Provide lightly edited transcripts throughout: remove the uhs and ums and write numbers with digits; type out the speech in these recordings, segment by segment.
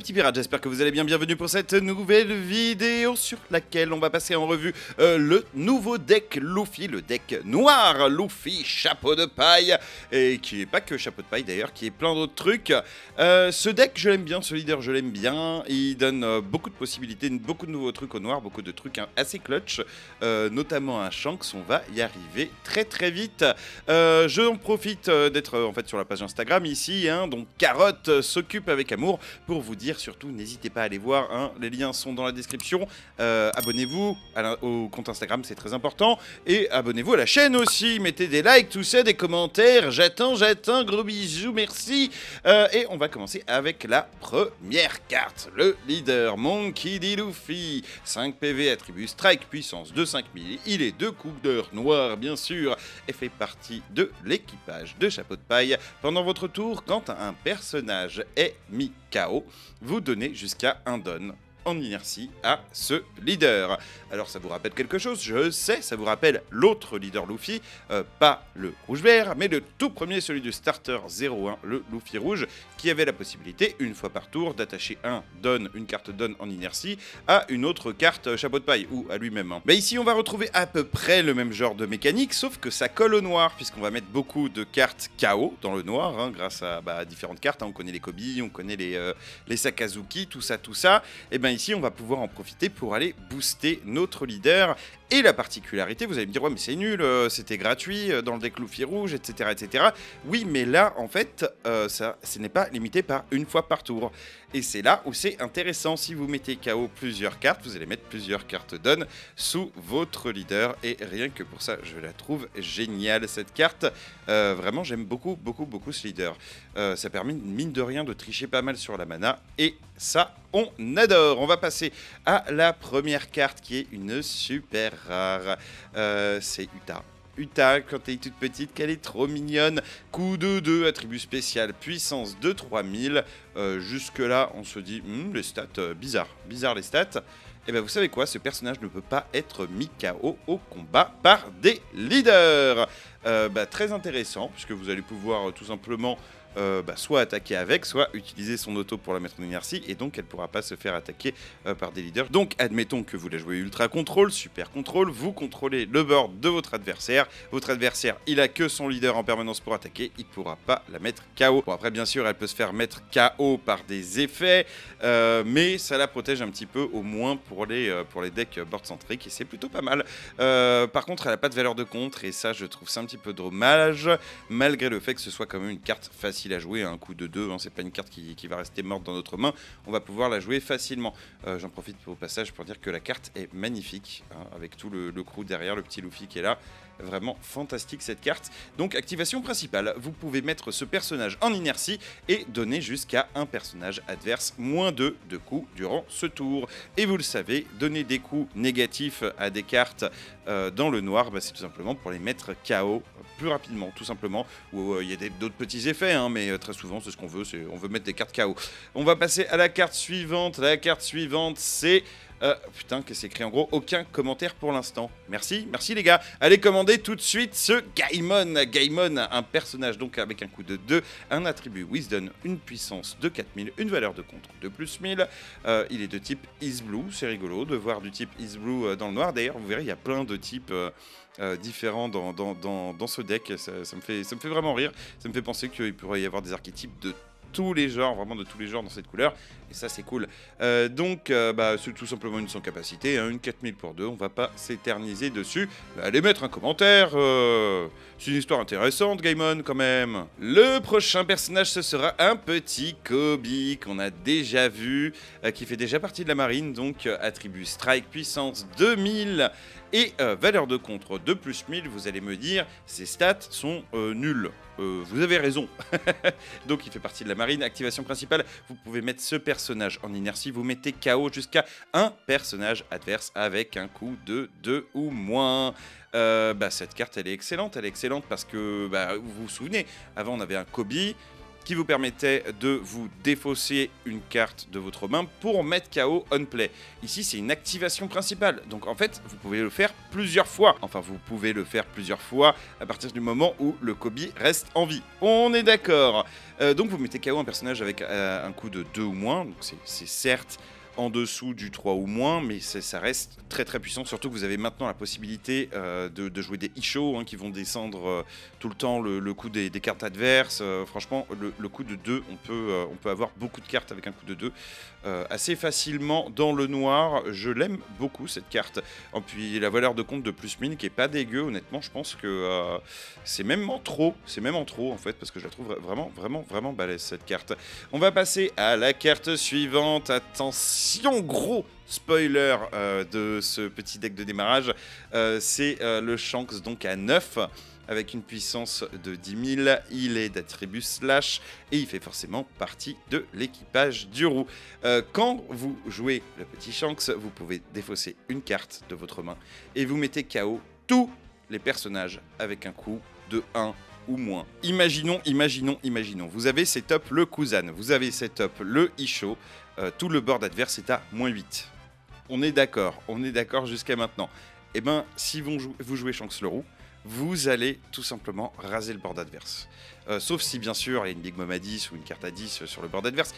petits pirates, j'espère que vous allez bien, bienvenue pour cette nouvelle vidéo sur laquelle on va passer en revue le nouveau deck Luffy, le deck noir Luffy, chapeau de paille, et qui est pas que chapeau de paille d'ailleurs, qui est plein d'autres trucs. Ce deck je l'aime bien, ce leader je l'aime bien, il donne beaucoup de possibilités, beaucoup de nouveaux trucs au noir, beaucoup de trucs assez clutch, notamment un Shanks, on va y arriver très vite. Je en profite d'être en fait sur la page Instagram ici, donc Carotte s'occupe avec amour pour vous dire surtout n'hésitez pas à aller voir, les liens sont dans la description. Abonnez-vous au compte Instagram, c'est très important, et abonnez-vous à la chaîne aussi, mettez des likes, tout ça, des commentaires, j'attends, gros bisous, merci. Et on va commencer avec la première carte, le leader Monkey D. Luffy, 5 PV, attribut strike, puissance de 5000, il est de couleur noire bien sûr, et fait partie de l'équipage de Chapeau de Paille. Pendant votre tour, quand un personnage est mis KO, vous donnez jusqu'à 1 don en inertie à ce leader. Alors ça vous rappelle quelque chose, je sais, ça vous rappelle l'autre leader Luffy, pas le rouge-vert, mais le tout premier, celui du starter 01, le Luffy rouge, qui avait la possibilité, une fois par tour, d'attacher une carte don en inertie à une autre carte chapeau de paille, ou à lui-même. Mais ici on va retrouver à peu près le même genre de mécanique, sauf que ça colle au noir, puisqu'on va mettre beaucoup de cartes KO dans le noir, grâce à différentes cartes, on connaît les Kobe, on connaît les Sakazuki, tout ça, et bien ici on va pouvoir en profiter pour aller booster notre leader. Et la particularité, vous allez me dire ouais mais c'est nul, c'était gratuit dans le deck Luffy rouge, etc. Oui mais là en fait ce n'est pas limité par une fois par tour. Et c'est là où c'est intéressant, si vous mettez KO plusieurs cartes, vous allez mettre plusieurs cartes don sous votre leader. Et rien que pour ça, je la trouve géniale cette carte. Vraiment j'aime beaucoup ce leader. Ça permet mine de rien de tricher pas mal sur la mana. Et ça on adore. On va passer à la première carte qui est une super rare. C'est Uta. Uta, quand elle est toute petite, qu'elle est trop mignonne. Coup de 2, attribut spécial, puissance de 3000. Jusque là, on se dit, les stats, bizarre les stats. Et bien vous savez quoi, ce personnage ne peut pas être mis KO au combat par des leaders. Très intéressant, puisque vous allez pouvoir tout simplement soit attaquer avec, soit utiliser son auto pour la mettre en inertie, et donc elle ne pourra pas se faire attaquer par des leaders. Donc admettons que vous la jouez ultra contrôle, super contrôle, vous contrôlez le board de votre adversaire il a que son leader en permanence pour attaquer, il ne pourra pas la mettre KO. Bon après bien sûr elle peut se faire mettre KO par des effets, mais ça la protège un petit peu au moins pour les decks board centriques, et c'est plutôt pas mal. Par contre elle n'a pas de valeur de contre, et ça je trouve ça un petit peu dommage, malgré le fait que ce soit quand même une carte facile à jouer, un coup de 2, c'est pas une carte qui va rester morte dans notre main, on va pouvoir la jouer facilement. J'en profite au passage pour dire que la carte est magnifique, avec tout le crew derrière, le petit Luffy qui est là, vraiment fantastique cette carte. Donc activation principale, vous pouvez mettre ce personnage en inertie et donner jusqu'à un personnage adverse moins 2 de coups durant ce tour. Et vous le savez, donner des coups négatifs à des cartes dans le noir, c'est tout simplement pour les mettre KO plus rapidement, tout simplement, où il y a d'autres petits effets, mais très souvent c'est ce qu'on veut, on veut mettre des cartes KO. On va passer à la carte suivante, c'est... putain, que c'est écrit en gros, aucun commentaire pour l'instant. Merci les gars. Allez commander tout de suite ce Gaimon. Gaimon, un personnage donc avec un coup de 2, un attribut Wisdom, une puissance de 4000, une valeur de contre de plus 1000. Il est de type Is Blue, c'est rigolo de voir du type Is Blue dans le noir. D'ailleurs, vous verrez, il y a plein de types différents dans ce deck. Ça me fait vraiment rire. Ça me fait penser qu'il pourrait y avoir des archétypes de tous les genres, vraiment de tous les genres dans cette couleur, et ça c'est cool. C'est tout simplement une sans capacité, une 4000 pour 2, on va pas s'éterniser dessus. Allez mettre un commentaire, c'est une histoire intéressante Gaimon quand même. Le prochain personnage ce sera un petit Kobe qu'on a déjà vu, qui fait déjà partie de la marine, donc attribut strike, puissance 2000 et valeur de contre de plus 1000. Vous allez me dire, ces stats sont nuls. Vous avez raison. Donc il fait partie de la marine. Activation principale, vous pouvez mettre ce personnage en inertie, vous mettez KO jusqu'à un personnage adverse avec un coup de 2 ou moins. Cette carte elle est excellente parce que vous vous souvenez, avant on avait un Kobe qui vous permettait de vous défausser une carte de votre main pour mettre KO on play. Ici, c'est une activation principale. Donc en fait, vous pouvez le faire plusieurs fois. Enfin, vous pouvez le faire plusieurs fois à partir du moment où le Kobe reste en vie. On est d'accord. Donc vous mettez KO un personnage avec un coup de 2 ou moins. Donc c'est certes en dessous du 3 ou moins, mais ça reste très très puissant, surtout que vous avez maintenant la possibilité de jouer des Isho qui vont descendre tout le temps le coup des cartes adverses. Franchement, le coup de 2, on peut avoir beaucoup de cartes avec un coup de 2 assez facilement dans le noir. Je l'aime beaucoup cette carte. Et puis la valeur de compte de plus 1000 qui est pas dégueu, honnêtement, je pense que c'est même en trop, en fait, parce que je la trouve vraiment balèze cette carte. On va passer à la carte suivante. Attention, gros spoiler de ce petit deck de démarrage, c'est le Shanks donc à 9 avec une puissance de 10 000, il est d'attribut slash et il fait forcément partie de l'équipage du roux. Quand vous jouez le petit Shanks, vous pouvez défausser une carte de votre main et vous mettez KO tous les personnages avec un coup de 1 ou moins. Imaginons, vous avez setup le Kuzan, vous avez setup le Isho, tout le board adverse est à -8. On est d'accord jusqu'à maintenant. Et ben, si vous jouez Shanks le roux, vous allez tout simplement raser le board adverse. Sauf si bien sûr il y a une Big Mom à 10 ou une carte à 10 sur le board adverse.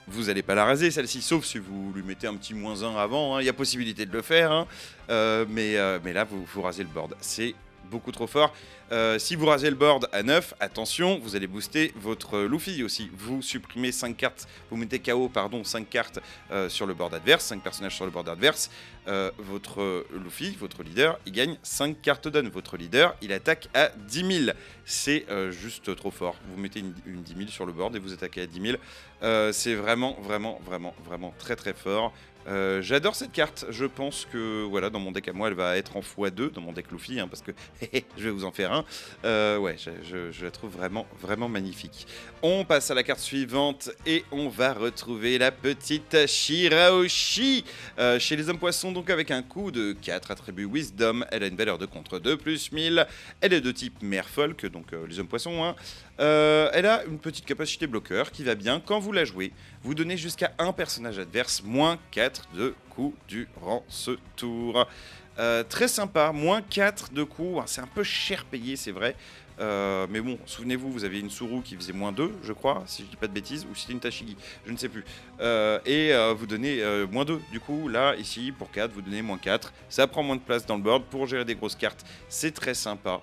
Vous n'allez pas la raser celle-ci, sauf si vous lui mettez un petit -1 avant, il y a possibilité de le faire, mais là vous rasez le board. C'est beaucoup trop fort. Si vous rasez le board à 9, attention, vous allez booster votre Luffy aussi. Vous supprimez 5 cartes, vous mettez KO, 5 cartes sur le board adverse, 5 personnages sur le board adverse. Votre Luffy, votre leader, il gagne 5 cartes down. Votre leader, il attaque à 10 000. C'est juste trop fort. Vous mettez une 10 000 sur le board et vous attaquez à 10 000. C'est vraiment très très fort. J'adore cette carte, je pense que voilà, dans mon deck à moi elle va être en x2 dans mon deck Luffy, parce que je vais vous en faire un. Ouais, je la trouve vraiment magnifique. On passe à la carte suivante et on va retrouver la petite Shirahoshi chez les hommes poissons, donc avec un coup de 4 attribut Wisdom. Elle a une valeur de contre de plus 1000, elle est de type Merfolk, donc les hommes poissons. Elle a une petite capacité bloqueur qui va bien. Quand vous la jouez, vous donnez jusqu'à un personnage adverse -4 de coups durant ce tour. Très sympa, -4 de coups, c'est un peu cher payé, c'est vrai. Mais bon, souvenez-vous, vous avez une Tsuru qui faisait -2, je crois, si je dis pas de bêtises, ou si c'était une Tashigi, je ne sais plus. Et vous donnez -2. Du coup, là, ici, pour 4, vous donnez -4. Ça prend moins de place dans le board pour gérer des grosses cartes. C'est très sympa.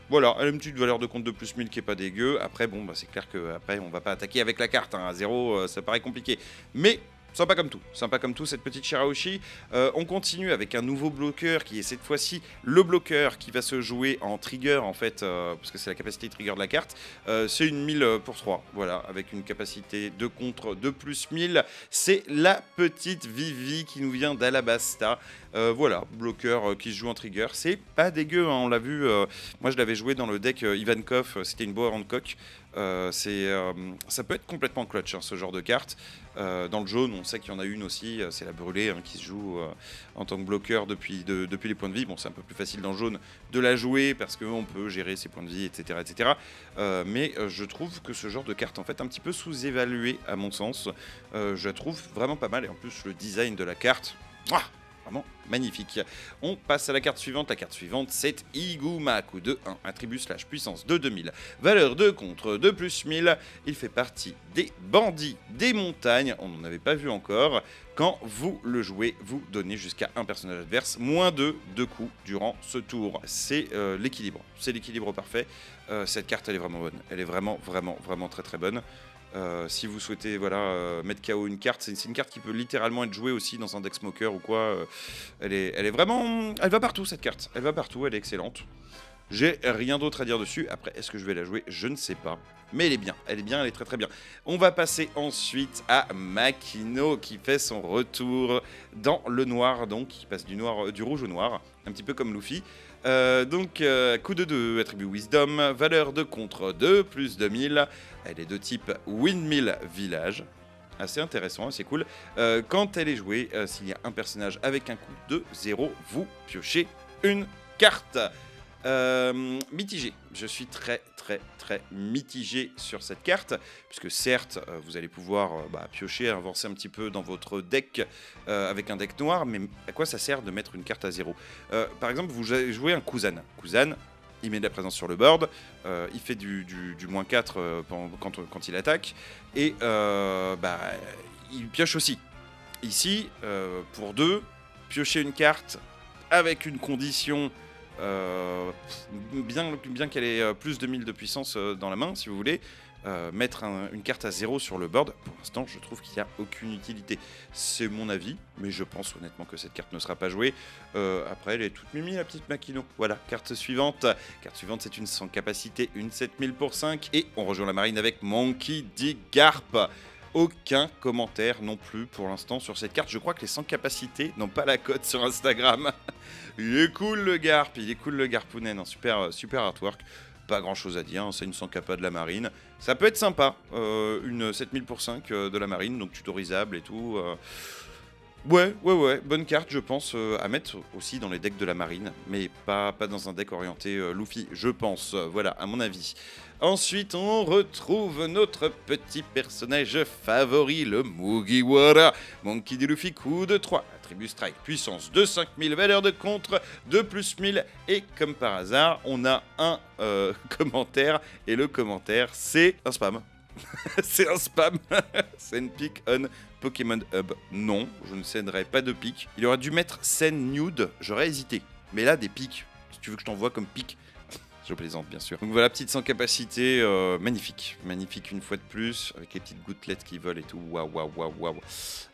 Voilà, elle a une petite valeur de compte de plus 1000 qui est pas dégueu. Après, bon, c'est clair qu'après, on va pas attaquer avec la carte. À 0, ça paraît compliqué. Mais sympa comme tout, cette petite Shirahoshi. On continue avec un nouveau bloqueur qui est cette fois-ci le bloqueur qui va se jouer en trigger, en fait, parce que c'est la capacité trigger de la carte. C'est une 1000 pour 3, voilà, avec une capacité de contre de plus 1000. C'est la petite Vivi qui nous vient d'Alabasta. Voilà, bloqueur qui se joue en trigger. C'est pas dégueu, on l'a vu. Moi, je l'avais joué dans le deck Ivankov, c'était une Boa Hancock. Ça peut être complètement clutch, ce genre de carte. Dans le jaune, on sait qu'il y en a une aussi, c'est la brûlée qui se joue en tant que bloqueur depuis les points de vie. Bon, c'est un peu plus facile dans le jaune de la jouer parce qu'on peut gérer ses points de vie, etc. Mais je trouve que ce genre de carte, en fait, un petit peu sous-évaluée à mon sens. Je la trouve vraiment pas mal et en plus, le design de la carte... Vraiment magnifique. On passe à la carte suivante. La carte suivante, c'est Iguma, coup de 1, attribut slash puissance de 2000, valeur de contre de plus 1000. Il fait partie des bandits des montagnes. On n'en avait pas vu encore. Quand vous le jouez, vous donnez jusqu'à un personnage adverse -2 de coups durant ce tour. C'est l'équilibre. C'est l'équilibre parfait. Cette carte, elle est vraiment bonne. Elle est vraiment très bonne. Si vous souhaitez mettre KO une carte, c'est une carte qui peut littéralement être jouée aussi dans un deck smoker ou quoi. Elle est vraiment... Elle va partout cette carte, elle va partout, elle est excellente. J'ai rien d'autre à dire dessus. Après, est-ce que je vais la jouer? Je ne sais pas. Mais elle est bien, elle est très bien. On va passer ensuite à Makino qui fait son retour dans le noir, donc qui passe du rouge au noir, un petit peu comme Luffy. Coup de 2, attribut Wisdom, valeur de contre de plus 2000. Elle est de type Windmill Village. Assez intéressant, assez cool. Quand elle est jouée, s'il y a un personnage avec un coût de 0, vous piochez une carte. Mitigé. Je suis très mitigé sur cette carte, puisque certes, vous allez pouvoir piocher, avancer un petit peu dans votre deck avec un deck noir, mais à quoi ça sert de mettre une carte à 0 ? Par exemple, vous jouez un Kuzan. Kuzan, il met de la présence sur le board, il fait du -4 quand il attaque, et il pioche aussi. Ici, pour 2, piocher une carte avec une condition, bien qu'elle ait plus de 1000 de puissance dans la main, si vous voulez, mettre une carte à 0 sur le board, pour l'instant, je trouve qu'il n'y a aucune utilité. C'est mon avis, mais je pense honnêtement que cette carte ne sera pas jouée. Après, elle est toute mimi, la petite Makino. Voilà, carte suivante. Carte suivante, c'est une sans capacité, une 7000 pour 5. Et on rejoint la marine avec Monkey D. Garp. Aucun commentaire non plus pour l'instant sur cette carte. Je crois que les sans capacités n'ont pas la cote sur Instagram. Il est cool le Garp, il est cool le Garpounen, super artwork. Pas grand chose à dire, hein, c'est une sans capa de la marine. Ça peut être sympa, une 7000 pour 5 de la marine, donc tutorisable et tout. Ouais, bonne carte je pense à mettre aussi dans les decks de la marine, mais pas dans un deck orienté Luffy, je pense, voilà, à mon avis. Ensuite, on retrouve notre petit personnage favori, le Mugiwara. Monkey D. Luffy, coup de 3, attribut strike, puissance de 5000, valeur de contre de plus 1000. Et comme par hasard, on a un commentaire, et le commentaire, c'est un spam. C'est un spam. Send pick on Pokémon Hub. Non, je ne céderai pas de pic. Il aurait dû mettre send nude, j'aurais hésité. Mais là, des pics, si tu veux que je t'envoie comme pic. Je plaisante, bien sûr. Donc voilà, petite sans capacité, magnifique. Magnifique une fois de plus, avec les petites gouttelettes qui volent et tout. Waouh.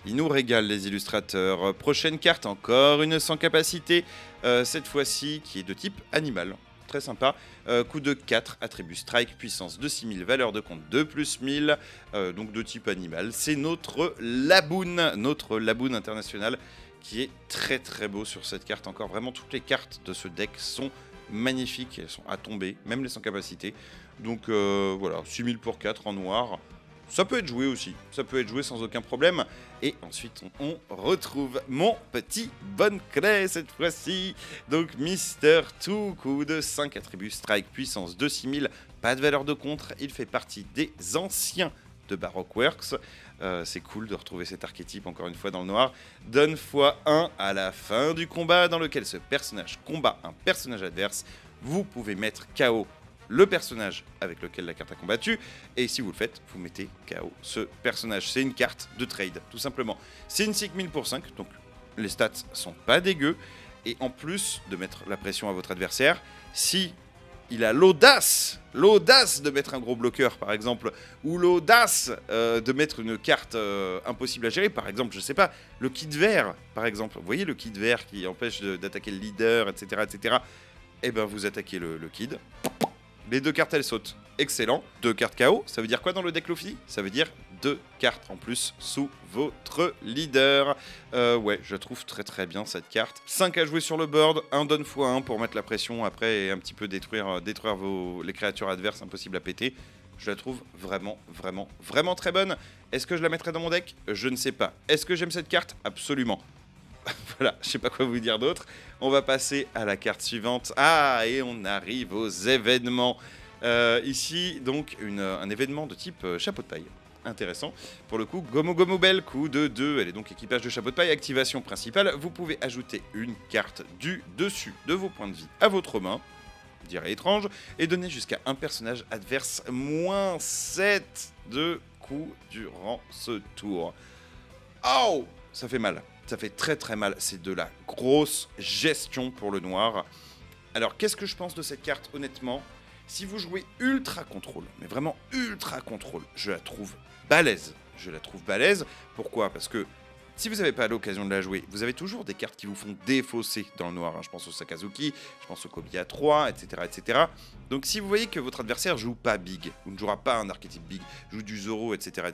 Ils nous régalent, les illustrateurs. Prochaine carte, encore une sans capacité. Cette fois-ci, qui est de type animal. Très sympa. Coup de 4, attribut strike, puissance de 6000, valeur de compte de plus 1000. Donc de type animal. C'est notre Laboon international, qui est très beau sur cette carte. Encore vraiment, toutes les cartes de ce deck sont magnifiques, elles sont à tomber, même les sans capacité. Donc voilà, 6000 pour 4 en noir. Ça peut être joué aussi, ça peut être joué sans aucun problème. Et ensuite, on retrouve mon petit Bonclay cette fois-ci. Donc Mister Two, coup de 5, attribut strike, puissance de 6000, pas de valeur de contre. Il fait partie des anciens de Baroque Works. C'est cool de retrouver cet archétype encore une fois dans le noir. Donne x1 à la fin du combat dans lequel ce personnage combat un personnage adverse. Vous pouvez mettre KO le personnage avec lequel la carte a combattu, et si vous le faites, vous mettez KO ce personnage. C'est une carte de trade, tout simplement. C'est une 6000 pour 5, donc les stats sont pas dégueux, et en plus de mettre la pression à votre adversaire, si il a l'audace de mettre un gros bloqueur, par exemple, ou l'audace de mettre une carte impossible à gérer, par exemple, je sais pas, le kit vert, par exemple. Vous voyez le kit vert qui empêche d'attaquer le leader, etc. Eh ben, vous attaquez le kid. Les 2 cartes, elles sautent. Excellent. 2 cartes KO, ça veut dire quoi dans le deck Luffy ? Ça veut dire 2 cartes en plus sous votre leader. Ouais, je trouve très bien cette carte. 5 à jouer sur le board, un donne x1 pour mettre la pression après et un petit peu détruire les créatures adverses impossibles à péter. Je la trouve vraiment très bonne. Est-ce que je la mettrai dans mon deck ? Je ne sais pas. Est-ce que j'aime cette carte ? Absolument. Voilà, je sais pas quoi vous dire d'autre. On va passer à la carte suivante. Ah, et on arrive aux événements. Ici, donc, un événement de type chapeau de paille. Intéressant. Pour le coup, Gomu Gomu Belle, coup de 2. Elle est donc équipage de chapeau de paille. Activation principale. Vous pouvez ajouter une carte du dessus de vos points de vie à votre main. Dirait étrange. Et donner jusqu'à un personnage adverse -7 de coups durant ce tour. Oh, ça fait mal. Ça fait très mal, c'est de la grosse gestion pour le noir. Alors qu'est-ce que je pense de cette carte honnêtement ? Si vous jouez ultra contrôle, mais vraiment ultra contrôle, je la trouve balèze. Pourquoi ? Parce que si vous n'avez pas l'occasion de la jouer, vous avez toujours des cartes qui vous font défausser dans le noir. Je pense au Sakazuki, je pense au Kobiya 3, etc. Donc si vous voyez que votre adversaire joue pas big, ou ne jouera pas un archétype big, joue du Zoro, etc.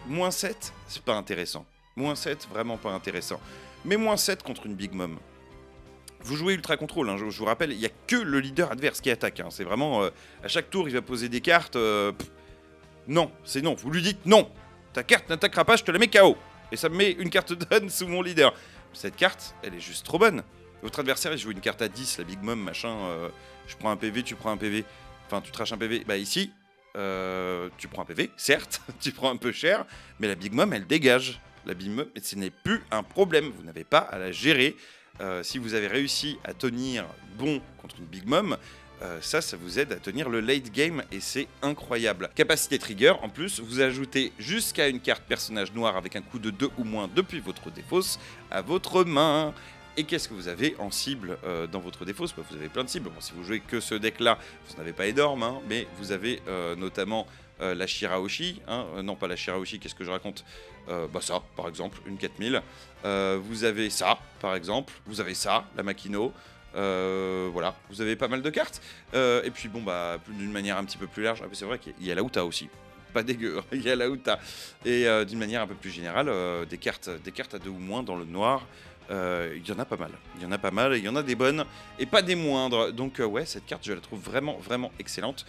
-7, c'est pas intéressant. -7, vraiment pas intéressant. Mais -7 contre une Big Mom. Vous jouez Ultra Control, hein, je vous rappelle, il n'y a que le leader adverse qui attaque. Hein, c'est vraiment, à chaque tour, il va poser des cartes. Non, c'est non. Vous lui dites non. Ta carte n'attaquera pas, je te la mets KO. Et ça me met une carte donne sous mon leader. Cette carte, elle est juste trop bonne. Votre adversaire il joue une carte à 10, la Big Mom, machin, je prends un PV, tu prends un PV, enfin tu traches un PV, bah ici, tu prends un PV, certes, tu prends un peu cher, mais la Big Mom elle dégage. La Big Mom, ce n'est plus un problème, vous n'avez pas à la gérer. Si vous avez réussi à tenir bon contre une Big Mom, ça vous aide à tenir le late game et c'est incroyable. Capacité trigger, en plus, vous ajoutez jusqu'à une carte personnage noir avec un coût de 2 ou moins depuis votre défausse à votre main. Et qu'est-ce que vous avez en cible dans votre défausse? Vous avez plein de cibles. Bon, si vous jouez que ce deck-là, vous n'avez pas énorme, hein, mais vous avez notamment la Shirahoshi. Hein, non, pas la Shirahoshi, qu'est-ce que je raconte? Bah ça, par exemple, une 4000. Vous avez ça, par exemple. Vous avez ça, la Makino. Voilà, vous avez pas mal de cartes. Et puis bon, bah, d'une manière un petit peu plus large, c'est vrai qu'il y a la Uta aussi. Pas dégueu, il y a la Uta. Et d'une manière un peu plus générale, des cartes à 2 ou moins dans le noir. Il y en a pas mal, il y en a pas mal, et il y en a des bonnes et pas des moindres. Donc ouais, cette carte je la trouve vraiment excellente.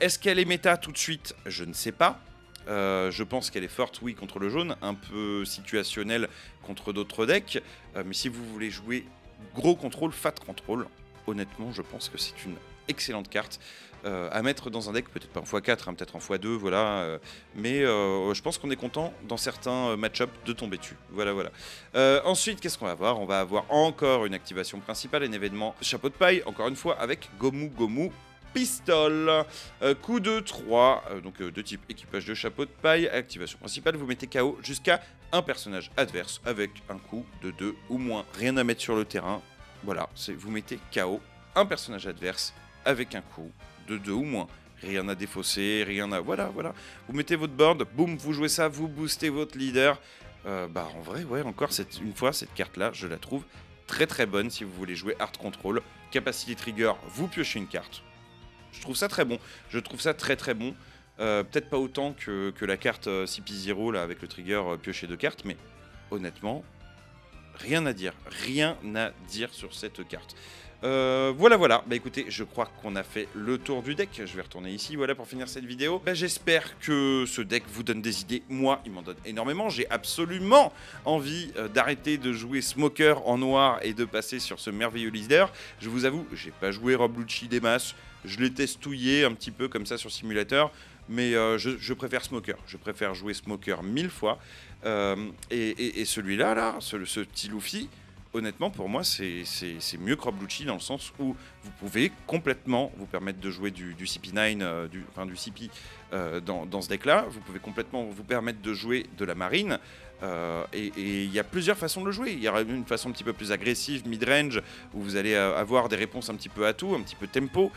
Est-ce qu'elle est méta tout de suite? Je ne sais pas. Je pense qu'elle est forte, oui, contre le jaune, un peu situationnelle contre d'autres decks. Mais si vous voulez jouer gros contrôle, fat contrôle, honnêtement je pense que c'est une excellente carte à mettre dans un deck, peut-être pas en x4, hein, peut-être en x2, voilà. Mais je pense qu'on est content dans certains match-up de tomber dessus. Voilà. Ensuite, qu'est-ce qu'on va avoir? On va avoir encore une activation principale, un événement chapeau de paille, encore une fois, avec Gomu Gomu Pistol. Coup de 3, donc de type équipage de chapeau de paille. Activation principale, vous mettez KO jusqu'à un personnage adverse avec un coup de 2 ou moins. Rien à mettre sur le terrain. Voilà, vous mettez KO un personnage adverse avec un coup de 2 ou moins. Rien à défausser, rien à... Voilà. Vous mettez votre board, boum, vous jouez ça, vous boostez votre leader. Bah en vrai, ouais, encore une fois, cette carte-là, je la trouve très bonne si vous voulez jouer Hard Control. Capacity Trigger, vous piochez une carte. Je trouve ça très bon. Je trouve ça très bon. Peut-être pas autant que la carte CP0 là, avec le trigger piocher 2 cartes, mais honnêtement, rien à dire. Rien à dire sur cette carte. Voilà. Bah écoutez, je crois qu'on a fait le tour du deck. Je vais retourner ici, voilà, pour finir cette vidéo. Bah, j'espère que ce deck vous donne des idées. Moi, il m'en donne énormément. J'ai absolument envie d'arrêter de jouer Smoker en noir et de passer sur ce merveilleux leader. Je vous avoue, j'ai pas joué Rob Lucci des masses. Je l'ai testouillé un petit peu comme ça sur simulateur. Mais je préfère Smoker. Je préfère jouer Smoker 1000 fois. Et celui-là, ce petit Luffy, honnêtement, pour moi, c'est mieux que Rob Lucci dans le sens où vous pouvez complètement vous permettre de jouer du CP9, du CP dans ce deck-là. Vous pouvez complètement vous permettre de jouer de la marine. Et il y a plusieurs façons de le jouer. Il y aura une façon un petit peu plus agressive, mid-range, où vous allez avoir des réponses un petit peu à tout, un petit peu tempo.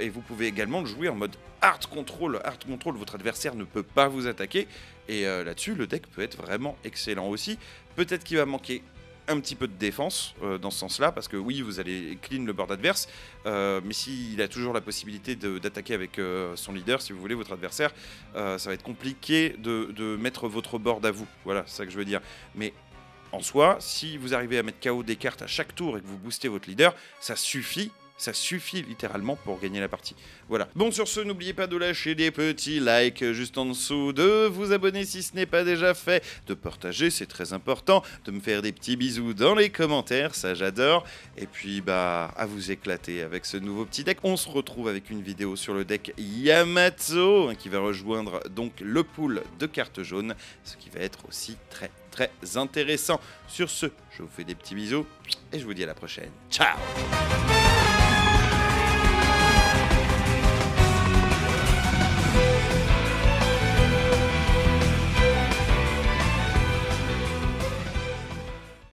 Et vous pouvez également le jouer en mode hard control. Hard control, votre adversaire ne peut pas vous attaquer. Et là-dessus, le deck peut être vraiment excellent aussi. Peut-être qu'il va manquer un petit peu de défense dans ce sens-là, parce que oui, vous allez clean le board adverse, mais s'il a toujours la possibilité d'attaquer avec son leader, si vous voulez, votre adversaire, ça va être compliqué de mettre votre board à vous. Voilà, c'est ça que je veux dire. Mais en soi, si vous arrivez à mettre KO des cartes à chaque tour et que vous boostez votre leader, ça suffit. Ça suffit littéralement pour gagner la partie. Voilà. Bon, sur ce, n'oubliez pas de lâcher des petits likes juste en dessous, de vous abonner si ce n'est pas déjà fait, de partager, c'est très important, de me faire des petits bisous dans les commentaires, ça j'adore. Et puis, bah, à vous éclater avec ce nouveau petit deck. On se retrouve avec une vidéo sur le deck Yamato, qui va rejoindre donc le pool de cartes jaunes, ce qui va être aussi très intéressant. Sur ce, je vous fais des petits bisous et je vous dis à la prochaine. Ciao!